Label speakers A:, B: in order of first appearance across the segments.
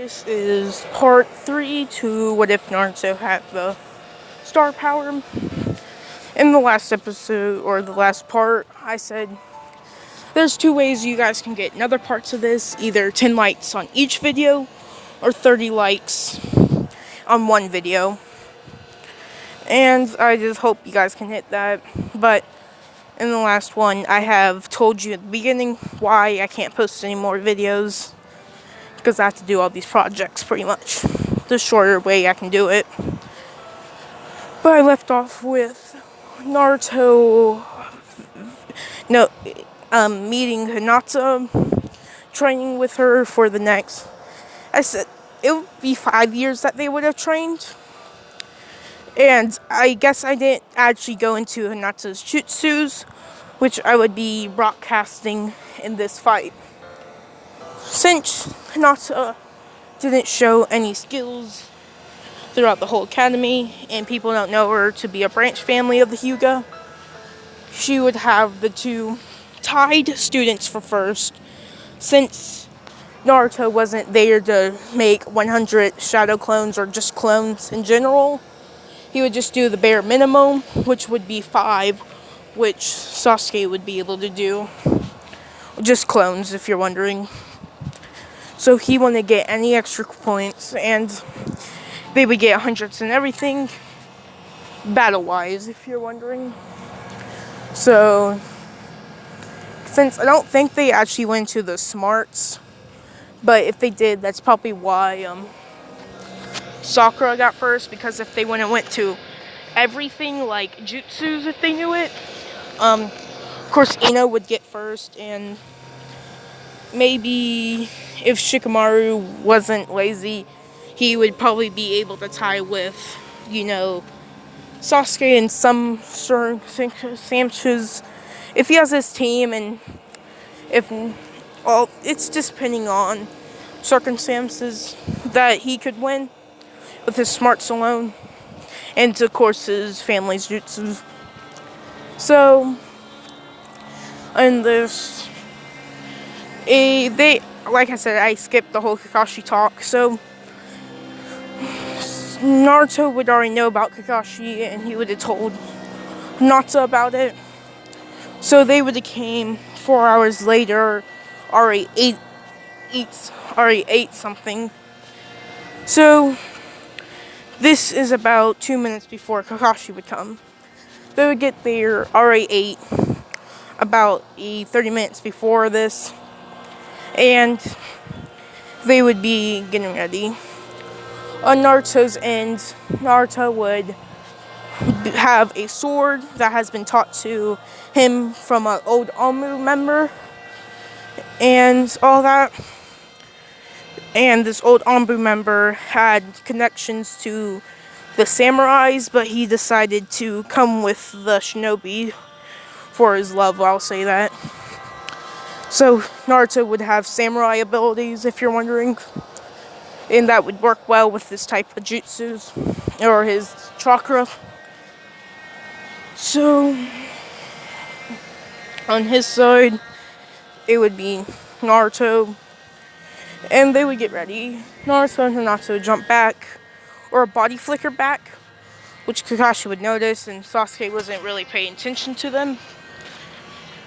A: This is part 3 to What If Naruto Had the Star Power. In the last episode, or the last part, I said there's 2 ways you guys can get other parts of this. Either 10 likes on each video, or 30 likes on one video. And I just hope you guys can hit that. But in the last one, I have told you at the beginning why I can't post any more videos. Because I have to do all these projects, pretty much. The shorter way I can do it. But I left off with Naruto meeting Hinata, training with her for the next... I said it would be 5 years that they would have trained. And I guess I didn't actually go into Hinata's jutsus, which I would be broadcasting in this fight. Since Hinata didn't show any skills throughout the whole academy, and people don't know her to be a branch family of the Hyuga, she would have the 2 tied students for first. Since Naruto wasn't there to make 100 shadow clones or just clones in general, he would just do the bare minimum, which would be 5, which Sasuke would be able to do. Just clones, if you're wondering. So he wouldn't get any extra points, and they would get hundreds and everything, battle-wise, if you're wondering. So, since I don't think they actually went to the smarts, but if they did, that's probably why Sakura got first, because if they went to everything, like jutsus, if they knew it, of course Ino would get first, and maybe if Shikamaru wasn't lazy, he would probably be able to tie with, Sasuke and some circumstances. If he has his team, and it's just depending on circumstances that he could win with his smarts alone, and of course his family's jutsu. So, in this, like I said, I skipped the whole Kakashi talk, so Naruto would already know about Kakashi, and he would have told Hinata about it. So they would have came 4 hours later, already ate something. So this is about 2 minutes before Kakashi would come. They would get there, already ate, about 30 minutes before this, and they would be getting ready. On Naruto's end, Naruto would have a sword that has been taught to him from an old Omu member, and all that. And this old Omu member had connections to the samurais, but he decided to come with the shinobi for his love, I'll say that. So Naruto would have samurai abilities, if you're wondering, and that would work well with this type of jutsus, or his chakra. So on his side, it would be Naruto, and they would get ready. Naruto and Hinata would jump back, or a body flicker back, which Kakashi would notice, and Sasuke wasn't really paying attention to them.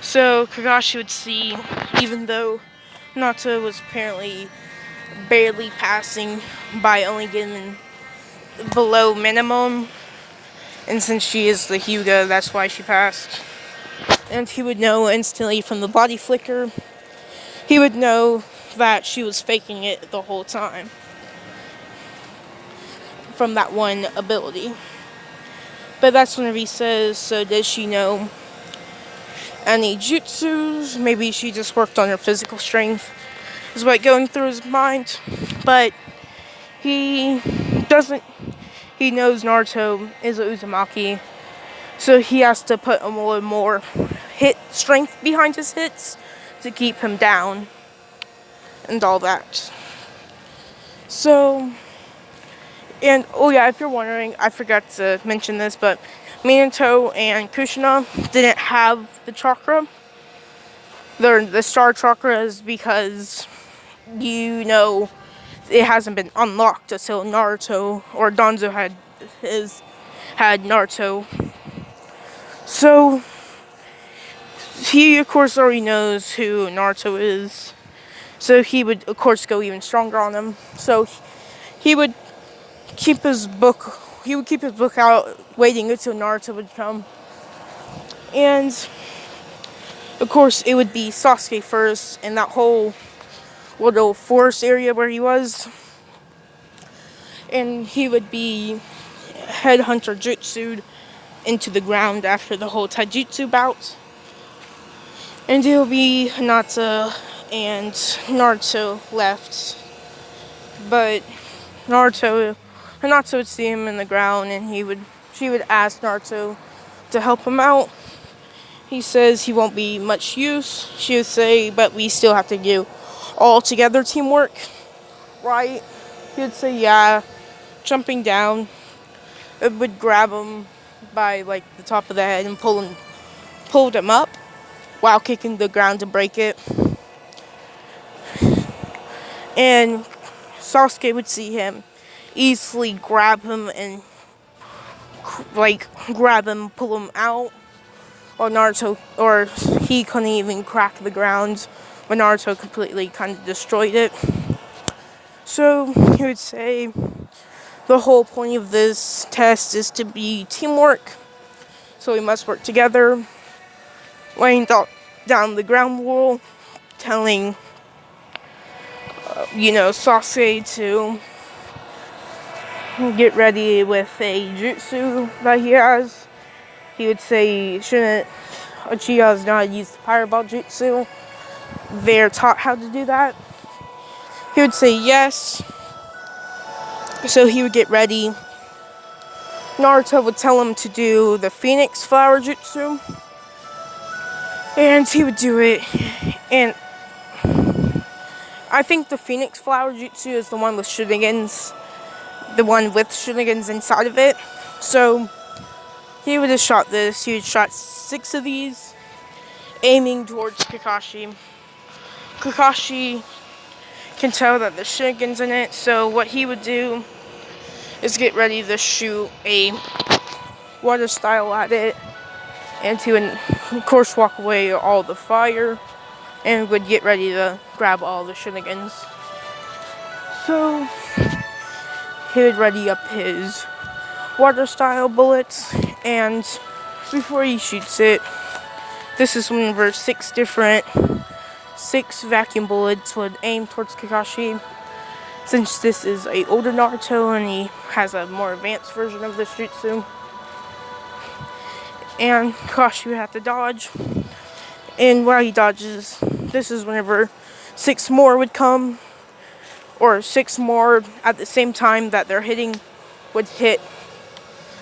A: So Kakashi would see, even though Hinata was apparently barely passing by only getting below minimum, and since she is the Hyuga, that's why she passed. And he would know instantly from the body flicker, he would know that she was faking it the whole time from that one ability. But that's whenever he says, so does she know any jutsus? Maybe she just worked on her physical strength, is what going through his mind. But he doesn't. He knows Naruto is a Uzumaki, so he has to put a little more hit strength behind his hits to keep him down and all that. So, and oh yeah, if you're wondering, I forgot to mention this, but Minato and Kushina didn't have the chakra. The star chakra is because it hasn't been unlocked until Naruto or Danzo had Naruto. So he of course already knows who Naruto is. So he would of course go even stronger on him. So he would keep his book out waiting until Naruto would come. And of course it would be Sasuke first in that whole little forest area where he was. And he would be headhunter jutsu'd into the ground after the whole taijutsu bout. And it will be Hinata and Naruto left. But Hinata would see him in the ground, and she would ask Naruto to help him out. He says he won't be much use. She would say, but we still have to do all together teamwork, right? He would say, yeah. Jumping down, it would grab him by like the top of the head and pulled him up while kicking the ground to break it. And Sasuke would see him easily grab him and pull him out. Or he couldn't even crack the ground when Naruto completely kind of destroyed it. So he would say the whole point of this test is to be teamwork. So we must work together. Laying down the ground rule, telling Sasuke to get ready with a jutsu that he has. He would say, shouldn't Uchihas know how to use the fireball jutsu? They're taught how to do that. He would say yes. So he would get ready. Naruto would tell him to do the Phoenix Flower Jutsu. And he would do it. And I think the Phoenix Flower Jutsu is the one with Shinigans. The one with Shinigans inside of it. So he would have shot this. He would shot 6 of these, aiming towards Kakashi. Kakashi can tell that there's Shinigans in it, so what he would do is get ready to shoot a water style at it, and he would, of course, walk away all the fire, and would get ready to grab all the Shinigans. So he would ready up his water style bullets, and before he shoots it, this is one of our 6 vacuum bullets would aim towards Kakashi. Since this is a older Naruto and he has a more advanced version of this jutsu. And Kakashi would have to dodge. And while he dodges, this is whenever 6 more would come. Or 6 more at the same time that they're hitting would hit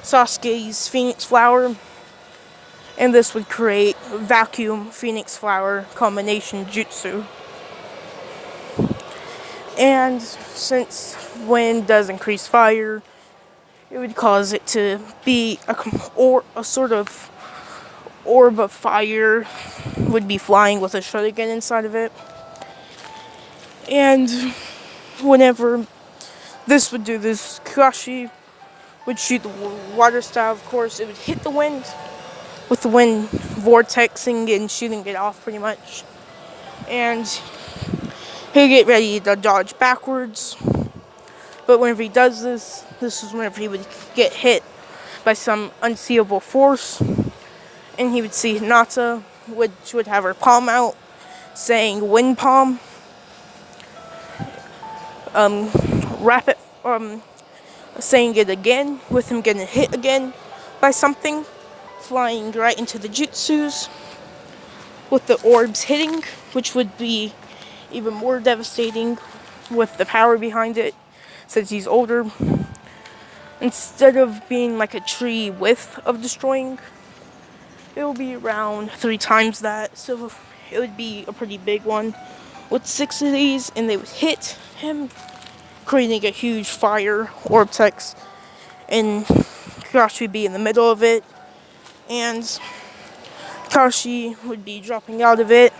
A: Sasuke's Phoenix Flower. And this would create vacuum Phoenix Flower combination jutsu. And since wind does increase fire, it would cause it to be a sort of orb of fire would be flying with a shuriken inside of it. And whenever this would do this, Kakashi would shoot the water style, of course. It would hit the wind, with the wind vortexing and shooting it off pretty much. And he'll get ready to dodge backwards. But whenever he does this is whenever he would get hit by some unseeable force. And he would see Hinata, which would have her palm out, saying wind palm. Saying it again, with him getting hit again by something, flying right into the jutsus, with the orbs hitting, which would be even more devastating with the power behind it, since he's older. Instead of being like a tree width of destroying, it will be around 3 times that, so it would be a pretty big one with 6 of these, and they would hit him, creating a huge fire vortex, and Kakashi would be in the middle of it, and Kakashi would be dropping out of it.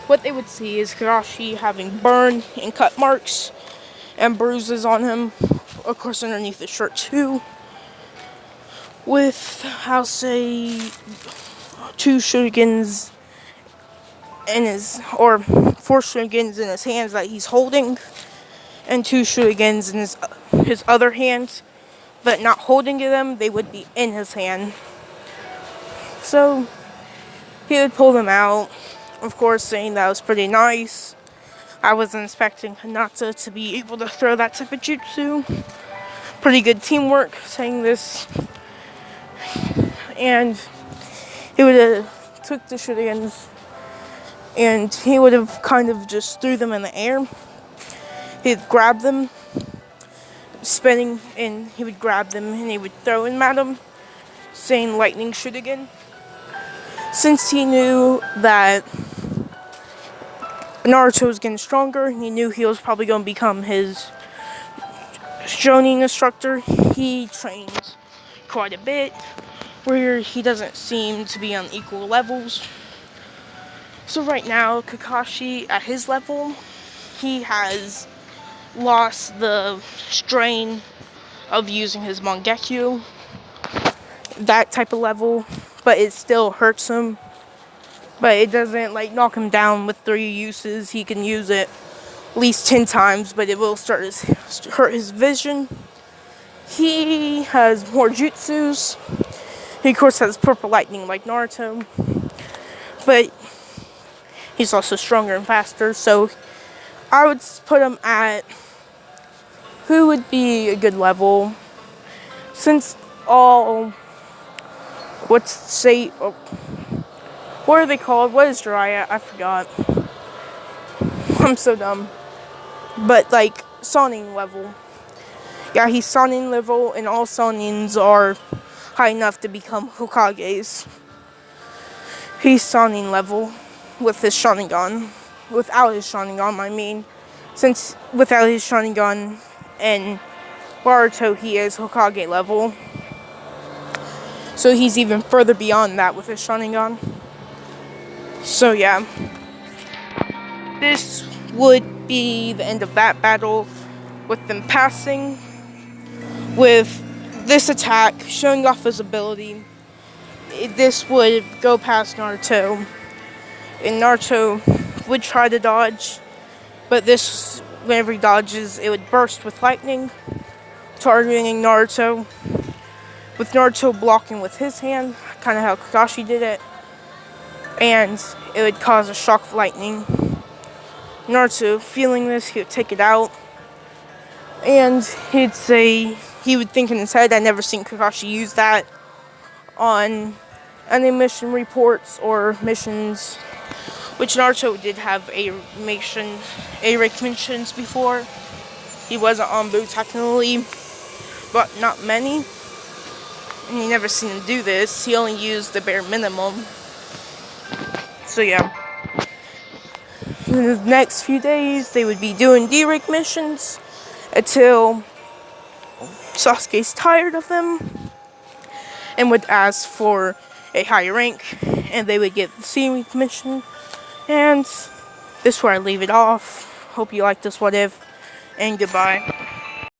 A: what they would see is Kakashi having burn and cut marks and bruises on him, of course underneath the shirt too, with, I'll say, 2 shurikens in his, or 4 shurikens in his hands that he's holding, and 2 shurikens in his other hand, but not holding them, they would be in his hand. So he would pull them out, of course saying that was pretty nice. I wasn't expecting Hinata to be able to throw that type of jutsu. Pretty good teamwork, saying this. And he would have took the shurikens and he would have kind of just threw them in the air. He'd grab them, spinning, and he would grab them and he would throw them at him, saying lightning shuriken. Since he knew that Naruto was getting stronger, he knew he was probably going to become his shonin instructor. He trained quite a bit, where he doesn't seem to be on equal levels. So right now, Kakashi, at his level, he has lost the strain of using his Mangekyo, that type of level, but it still hurts him. But it doesn't like knock him down with 3 uses. He can use it at least 10 times, but it will hurt his vision. He has more jutsus. He of course has purple lightning like Naruto, but he's also stronger and faster. So I would put him at, who would be a good level? Since all, what are they called? What is Jiraiya? I forgot. I'm so dumb. But like Sannin level. Yeah, he's Sannin level, and all Sannins are high enough to become Hokages. He's Sannin level with his Sharingan. Without his Sharingan, I mean. Since without his Sharingan and Naruto, he is Hokage level. So he's even further beyond that with his Sharingan. So yeah. This would be the end of that battle, with them passing, with this attack showing off his ability. This would go past Naruto, and Naruto would try to dodge, but this, whenever he dodges, it would burst with lightning, targeting Naruto, with Naruto blocking with his hand, kind of how Kakashi did it, and it would cause a shock of lightning. Naruto, feeling this, he would take it out, and he would think in his head, I never seen Kakashi use that on any mission reports or missions, which Naruto did have ARIC missions before. He wasn't on Buu technically, but not many, and you never seen him do this. He only used the bare minimum. So yeah. In the next few days, they would be doing D-Rank missions until Sasuke's tired of them and would ask for a higher rank, and they would get the C-Rank mission. And this is where I leave it off. Hope you like this what if, and goodbye.